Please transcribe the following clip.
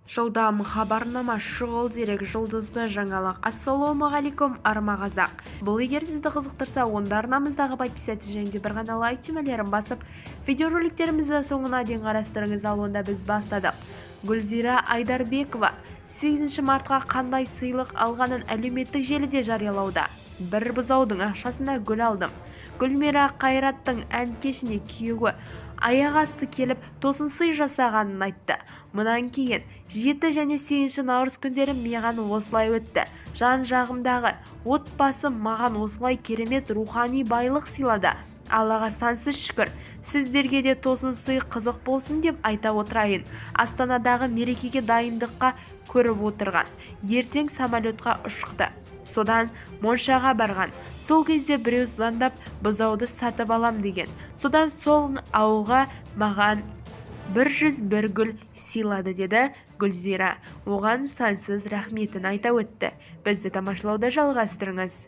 Жылдам хабарнама, шұғыл дерек, жұлдызды жаңалық. Ассалаумағалейкум, армағазақ. Бұл егер сізді қызықтырса, онда арнамыздағы подписаться және де бір ғана лайк түймелерін басып, видеороликтерімізді соңына дейін қарастырыңыз. Ал онда біз бастадық. Гүлзира Айдарбекова 8 мартқа қандай сыйлық алғанын әлеуметтік желіде жариялауда. Бір бұзаудың ақшасына гүл алдым. Гүлмира Қайраттың ән кешіне күйеуі аяқ асты келіп тосын сый жасағанын айтты. Мұнан кейін 7 және 8 наурыз күндері маған осылай өтті. Жан жағымдағы отбасы маған осылай керемет рухани байлық сыйлады. Аллаға сансыз шүкір. Сіздерге де тосын сый қызық болсын деп айта отырайын. Астанадағы мерекеге дайындыққа көріп отырған. Ертең самолетқа ұшықты. Содан Моншаға барған. Сол кезде біреу звондап бұзауды сатып алам деген. Содан сол ауылға маған 101 гүл сыйлады, деді Гүлзира. Оған сансыз рахметін айта өтті. Бізді тамашалауды жалғастырыңыз.